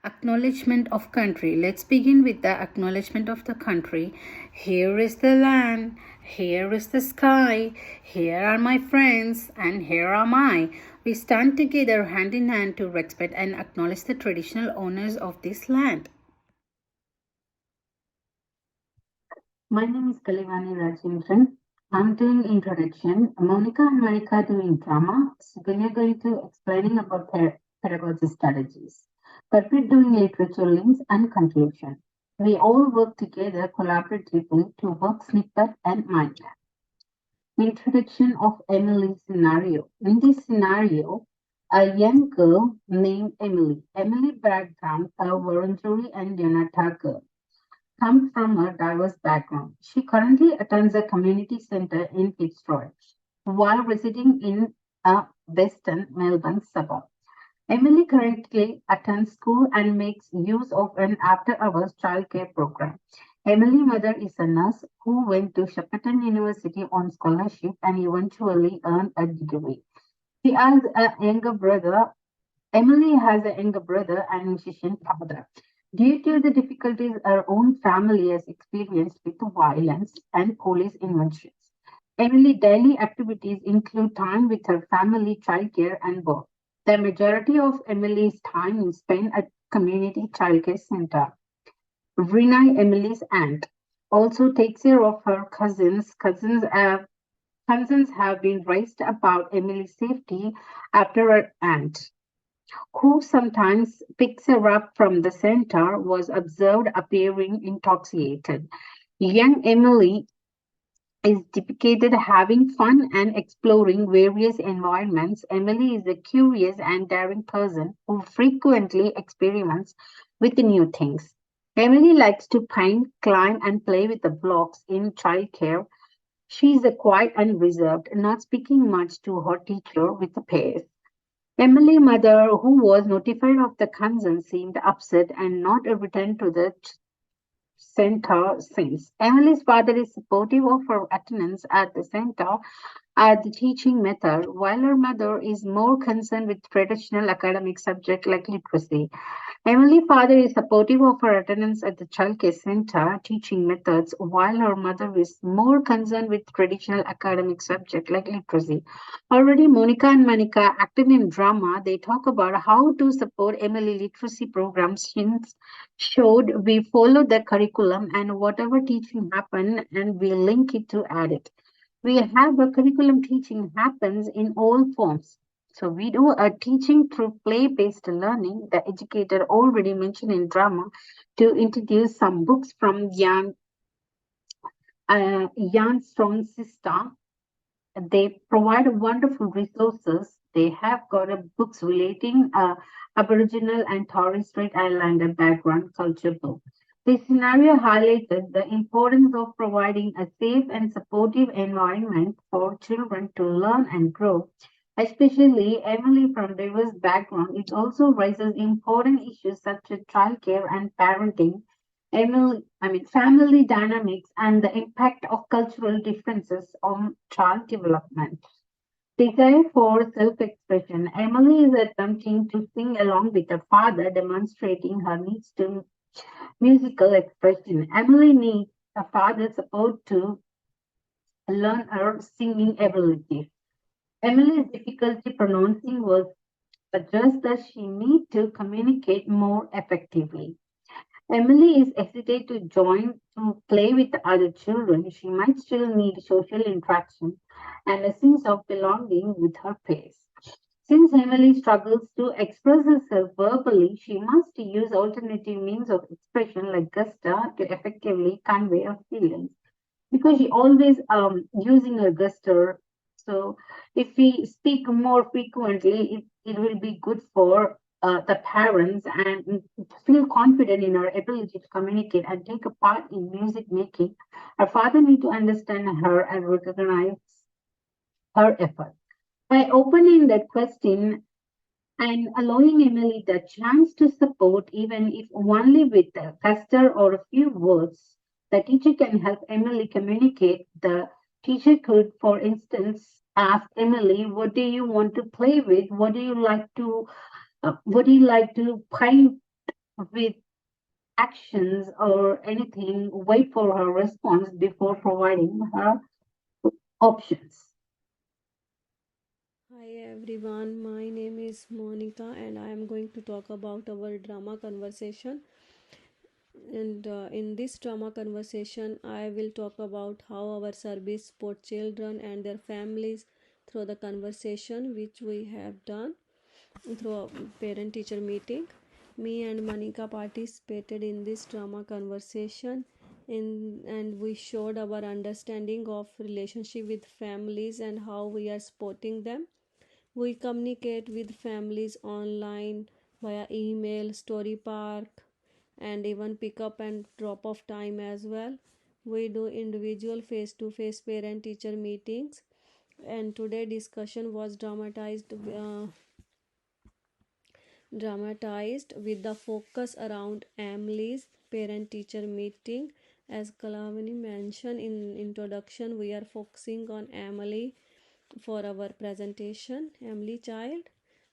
Acknowledgement of country. Let's begin with the acknowledgement of the country. Here is the land, here is the sky, here are my friends, and here am I. We stand together hand in hand to respect and acknowledge the traditional owners of this land. My name is Kalivani Rajendran. I'm doing introduction. Monica and Monica doing drama. Suganya going to explaining about pedagogy strategies. Karpit doing literature links and conclusion. We all work together collaboratively to work snippet and mind map. Introduction of Emily's scenario. In this scenario, a young girl named Emily. Emily background, a Warrenjury and Leonata girl comes from a diverse background. She currently attends a community center in Fitzroy while residing in a western Melbourne suburb. Emily currently attends school and makes use of an after-hours childcare program. Emily's mother is a nurse who went to Shepparton University on scholarship and eventually earned a degree. She has a younger brother. Emily has a younger brother and musician father. Due to the difficulties her own family has experienced with violence and police interventions, Emily's daily activities include time with her family, childcare, and work. The majority of Emily's time is spent at community childcare center. Rina, Emily's aunt, also takes care of her cousins. Concerns have been raised about Emily's safety after her aunt, who sometimes picks her up from the center, was observed appearing intoxicated. Young Emily is depicted having fun and exploring various environments. Emily is a curious and daring person who frequently experiments with new things. Emily likes to paint, climb, and play with the blocks in childcare. She is quiet and reserved, not speaking much to her teacher with the pace. Emily's mother, who was notified of the concern, seemed upset and not returned to the center since. Emily's father is supportive of her attendance at the center at the teaching method, while her mother is more concerned with traditional academic subjects like literacy. Emily's father is supportive of her attendance at the childcare center teaching methods, while her mother is more concerned with traditional academic subjects like literacy. Already, Monica and Manika acted in drama. They talk about how to support Emily literacy programs since showed we follow the curriculum and whatever teaching happen and we link it to add it. We have a curriculum teaching happens in all forms. So we do a teaching through play-based learning. The educator already mentioned in drama to introduce some books from Jan Strong's sister. They provide wonderful resources. They have got books relating Aboriginal and Torres Strait Islander background culture book. This scenario highlighted the importance of providing a safe and supportive environment for children to learn and grow. Especially Emily from diverse background, it also raises important issues such as childcare and parenting, family dynamics and the impact of cultural differences on child development. Desire for self-expression. Emily is attempting to sing along with her father, demonstrating her needs to musical expression. Emily needs a father's support to learn her singing ability. Emily's difficulty pronouncing was addressed that she needs to communicate more effectively. Emily is hesitant to join to play with other children. She might still need social interaction and a sense of belonging with her peers. Since Emily struggles to express herself verbally, she must use alternative means of expression like gesture to effectively convey her feelings. Because she always using her gesture. So if we speak more frequently, it will be good for the parents and feel confident in our ability to communicate and take a part in music making. Our father need to understand her and recognize her effort. By opening that question and allowing Emily the chance to support, even if only with a gesture or a few words, the teacher can help Emily communicate. The teacher could, for instance, ask Emily, "What do you want to play with? What do you like to paint with actions or anything, wait for her response before providing her options. Hi everyone, my name is Monica and I am going to talk about our drama conversation. And in this drama conversation, I will talk about how our service support children and their families through the conversation which we have done through a parent teacher meeting. Me and Monica participated in this drama conversation and we showed our understanding of relationship with families and how we are supporting them. We communicate with families online via email, story park, and even pick up and drop off time as well. We do individual face to face parent teacher meetings, and today discussion was dramatized with the focus around Emily's parent teacher meeting. As Kalavani mentioned in introduction, we are focusing on Emily for our presentation. Emily child,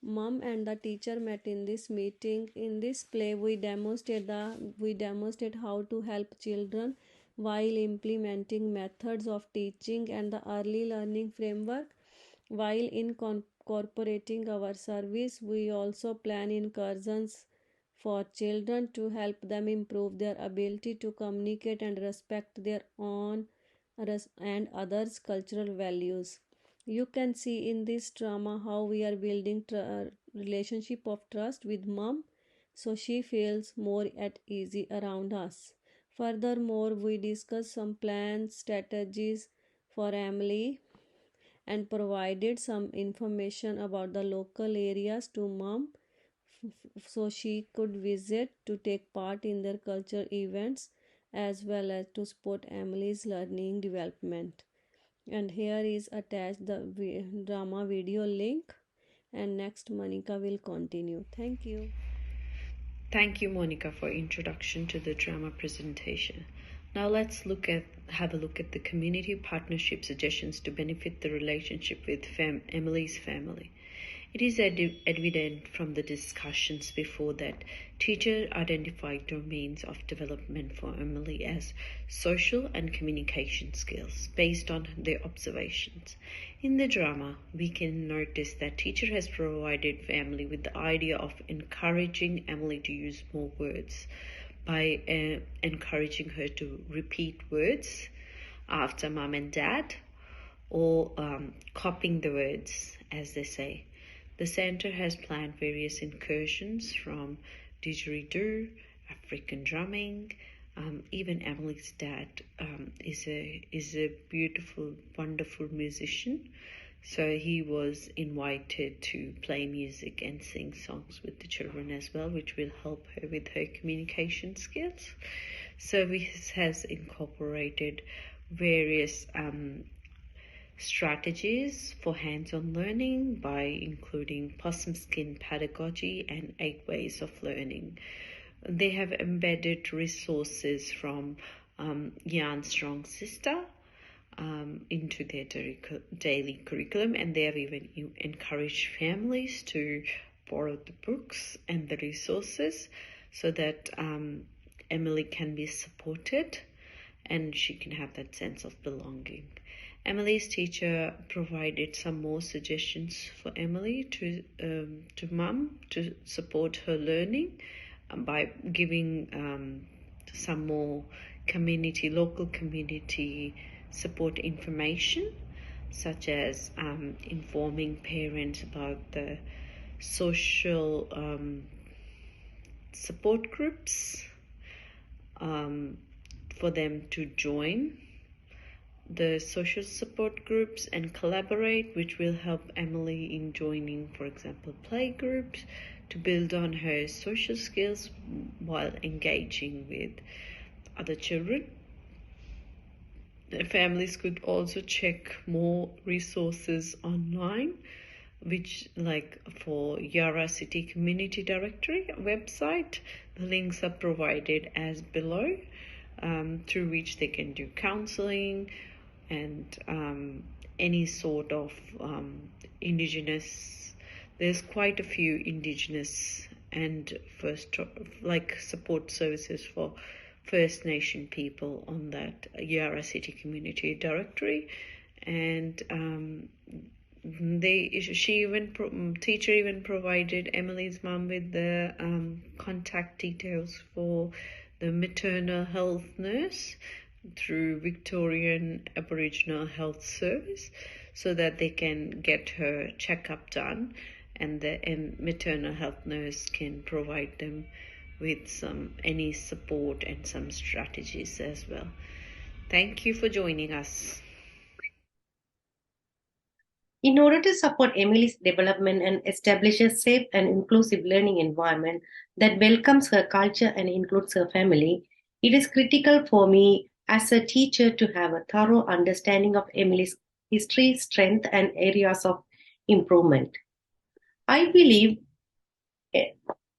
mom and the teacher met in this meeting. In this play we demonstrate how to help children while implementing methods of teaching and the early learning framework. While incorporating our service, we also plan incursions for children to help them improve their ability to communicate and respect their own and others' cultural values. You can see in this drama how we are building relationship of trust with mom, so she feels more at ease around us. Furthermore, we discuss some plans, strategies for Emily and provided some information about the local areas to mom so she could visit to take part in their culture events as well as to support Emily's learning development. And here is attached the drama video link, and next Monica will continue. Thank you. Thank you, Monica, for introduction to the drama presentation. Now let's have a look at the community partnership suggestions to benefit the relationship with Emily's family. It is evident from the discussions before that teacher identified domains of development for Emily as social and communication skills based on their observations. In the drama, we can notice that teacher has provided family with the idea of encouraging Emily to use more words by encouraging her to repeat words after mom and dad or copying the words, as they say. The center has planned various incursions from didgeridoo, African drumming. Even Emily's dad is a beautiful, wonderful musician. So he was invited to play music and sing songs with the children as well, which will help her with her communication skills. Service has incorporated various strategies for hands-on learning by including possum skin pedagogy and 8 ways of learning. They have embedded resources from Yarn Strong Sister into their daily curriculum, and they have even encouraged families to borrow the books and the resources so that Emily can be supported and she can have that sense of belonging. Emily's teacher provided some more suggestions for Emily to mum to support her learning by giving some more local community support information, such as informing parents about the social support groups for them to join the social support groups and collaborate, which will help Emily in joining, for example, play groups to build on her social skills while engaging with other children. The families could also check more resources online, which like for Yara City Community Directory website, the links are provided as below, through which they can do counseling and any sort of indigenous. There's quite a few indigenous and support services for First Nation people on that Yarra City Community Directory. And teacher even provided Emily's mom with the contact details for the maternal health nurse through Victorian Aboriginal Health Service, so that they can get her checkup done, and the maternal health nurse can provide them with any support and some strategies as well. Thank you for joining us. In order to support Emily's development and establish a safe and inclusive learning environment that welcomes her culture and includes her family, it is critical for me as a teacher to have a thorough understanding of Emily's history, strength, and areas of improvement. I believe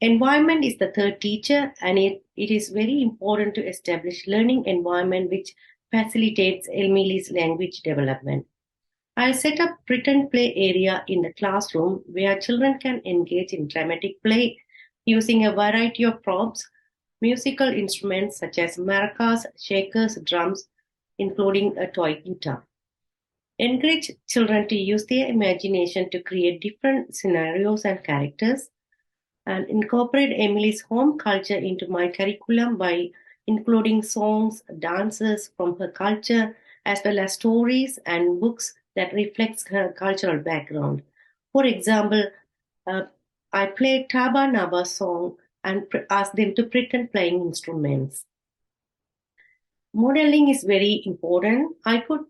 environment is the third teacher, and it is very important to establish learning environment which facilitates Emily's language development. I set up written play area in the classroom where children can engage in dramatic play using a variety of props, musical instruments such as maracas, shakers, drums, including a toy guitar. Encourage children to use their imagination to create different scenarios and characters, and incorporate Emily's home culture into my curriculum by including songs, dances from her culture, as well as stories and books that reflects her cultural background. For example, I played Taba Naba song and asked them to pretend playing instruments. Modeling is very important. I could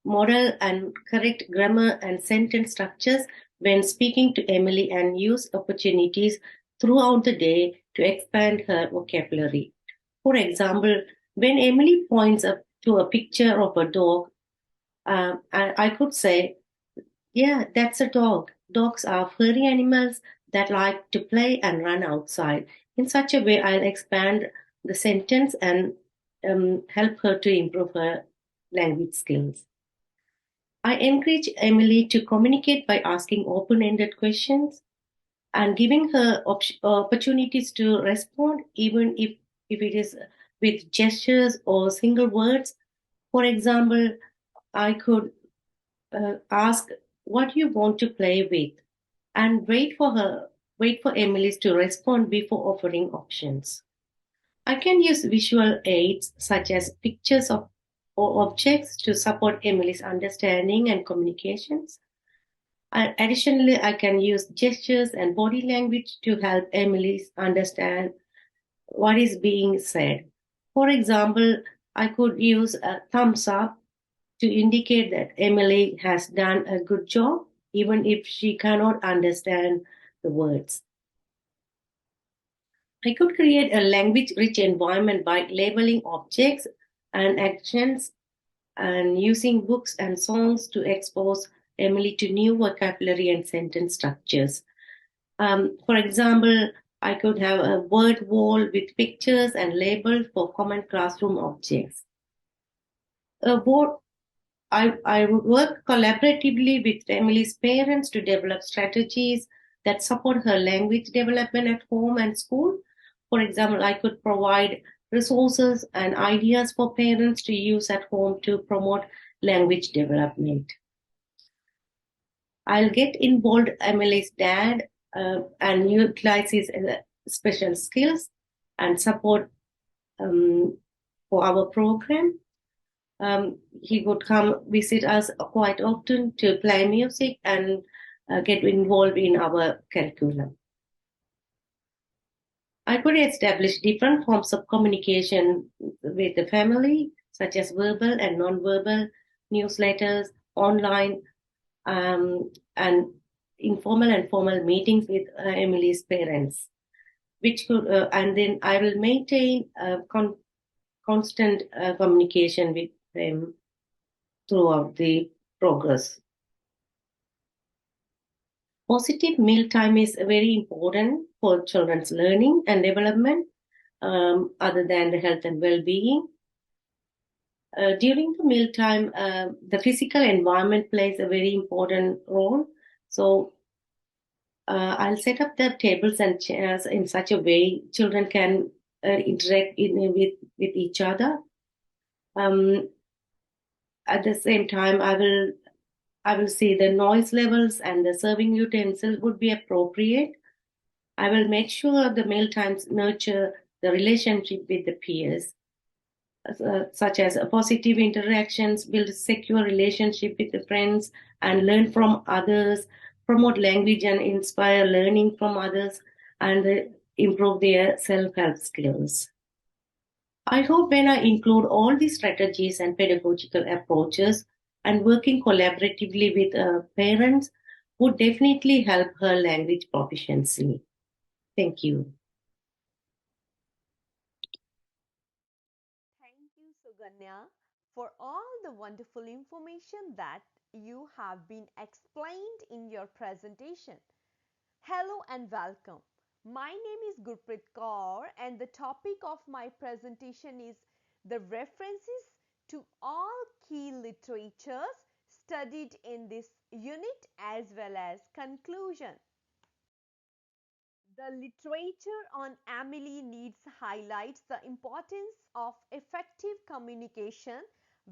model and correct grammar and sentence structures when speaking to Emily and use opportunities throughout the day to expand her vocabulary. For example, when Emily points up to a picture of a dog, I could say, yeah, that's a dog. Dogs are furry animals that like to play and run outside. In such a way, I'll expand the sentence and help her to improve her language skills. I encourage Emily to communicate by asking open-ended questions and giving her opportunities to respond, even if it is with gestures or single words. For example, I could ask what you want to play with and wait for Emily to respond before offering options. I can use visual aids such as pictures or objects to support Emily's understanding and communications. Additionally, I can use gestures and body language to help Emily understand what is being said. For example, I could use a thumbs up to indicate that Emily has done a good job, even if she cannot understand the words. I could create a language-rich environment by labeling objects and actions and using books and songs to expose Emily to new vocabulary and sentence structures. For example, I could have a word wall with pictures and labels for common classroom objects. I work collaboratively with Emily's parents to develop strategies that support her language development at home and school. For example, I could provide resources and ideas for parents to use at home to promote language development. I'll get involved Emily's dad and utilize his special skills and support for our program. He would come visit us quite often to play music and get involved in our curriculum. I could establish different forms of communication with the family, such as verbal and non-verbal, newsletters, online, and informal and formal meetings with Emily's parents, which could, and then I will maintain constant communication with them throughout the progress. Positive mealtime is very important for children's learning and development, other than the health and well-being. During the mealtime, the physical environment plays a very important role. So I'll set up the tables and chairs in such a way children can interact with each other. At the same time, I will see the noise levels and the serving utensils would be appropriate. I will make sure the meal times nurture the relationship with the peers, such as positive interactions, build a secure relationship with the friends, and learn from others, promote language and inspire learning from others, and improve their self-help skills. I hope when I include all these strategies and pedagogical approaches and working collaboratively with parents would definitely help her language proficiency. Thank you. Thank you, Suganya, for all the wonderful information that you have been explained in your presentation. Hello and welcome. My name is Gurpreet Kaur, and the topic of my presentation is the references to all key literatures studied in this unit as well as conclusion. The literature on Emily Needs highlights the importance of effective communication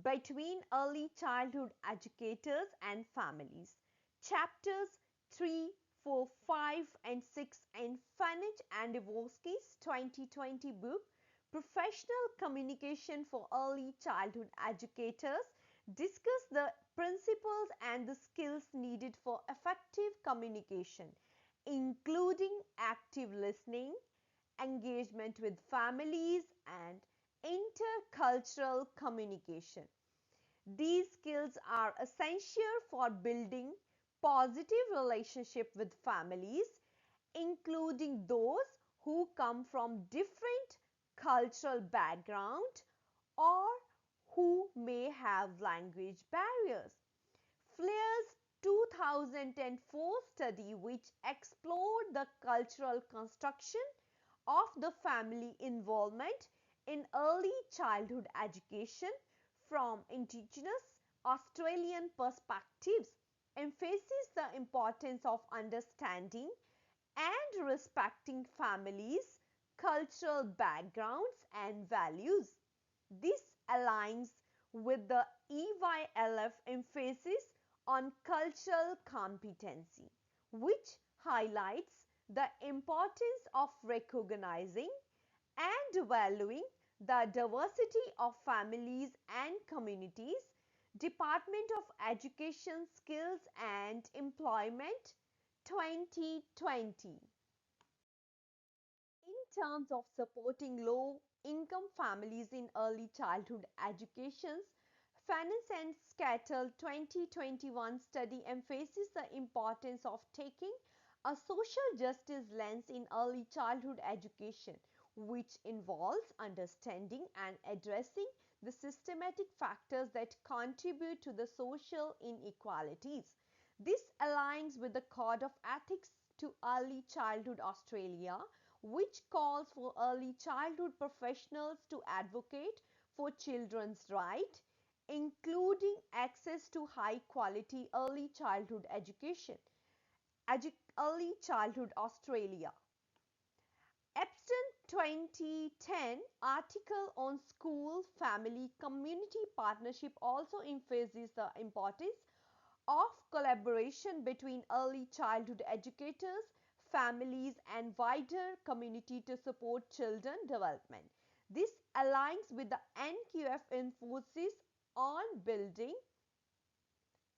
between early childhood educators and families. Chapters 3, 4, 5, and 6 in Fanich and Dvorsky's 2020 book, Professional Communication for Early Childhood Educators, discuss the principles and the skills needed for effective communication, including active listening, engagement with families, and intercultural communication. These skills are essential for building positive relationship with families, including those who come from different cultural background or who may have language barriers. Flair's 2004 study, which explored the cultural construction of the family involvement in early childhood education from Indigenous Australian perspectives, emphasizes the importance of understanding and respecting families' cultural backgrounds and values. This aligns with the EYLF emphasis on cultural competency, which highlights the importance of recognizing and valuing the diversity of families and communities. Department of Education Skills and Employment 2020. In terms of supporting low income families in early childhood education, Fanis and Scattle 2021 study emphasizes the importance of taking a social justice lens in early childhood education, which involves understanding and addressing the systematic factors that contribute to the social inequalities. This aligns with the Code of Ethics to Early Childhood Australia, which calls for early childhood professionals to advocate for children's rights, including access to high quality early childhood education. Early Childhood Australia. Epstein 2010 article on school family community partnership also emphasizes the importance of collaboration between early childhood educators, families, and wider community to support children development. This aligns with the NQF emphasis on building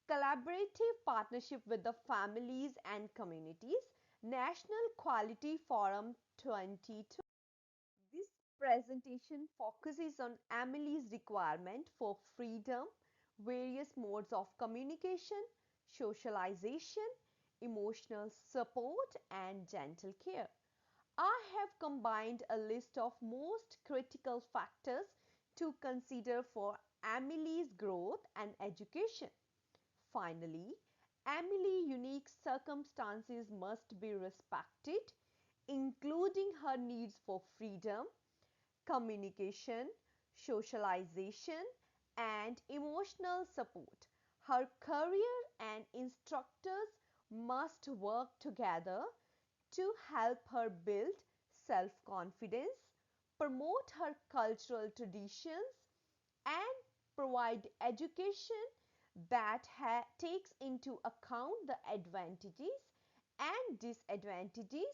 collaborative partnership with the families and communities. National Quality Forum 2020. This presentation focuses on Emily's requirement for freedom, various modes of communication, socialization, emotional support, and gentle care. I have combined a list of most critical factors to consider for Emily's growth and education. Finally, Emily's unique circumstances must be respected, including her needs for freedom, communication, socialization, and emotional support. Her career and instructors must work together to help her build self-confidence, promote her cultural traditions, and provide education that takes into account the advantages and disadvantages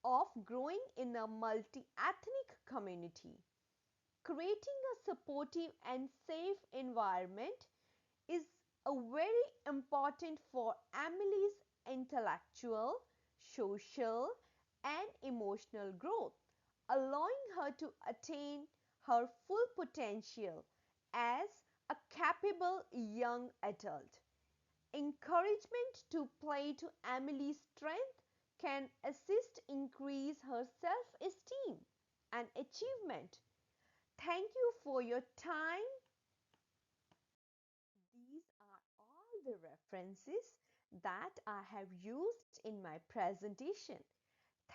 of growing in a multi-ethnic community. Creating a supportive and safe environment is a very important for Emily's intellectual, social, and emotional growth, allowing her to attain her full potential as a capable young adult. Encouragement to play to Emily's strength can assist increase her self-esteem and achievement. Thank you for your time. These are all the references that I have used in my presentation.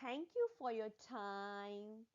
Thank you for your time.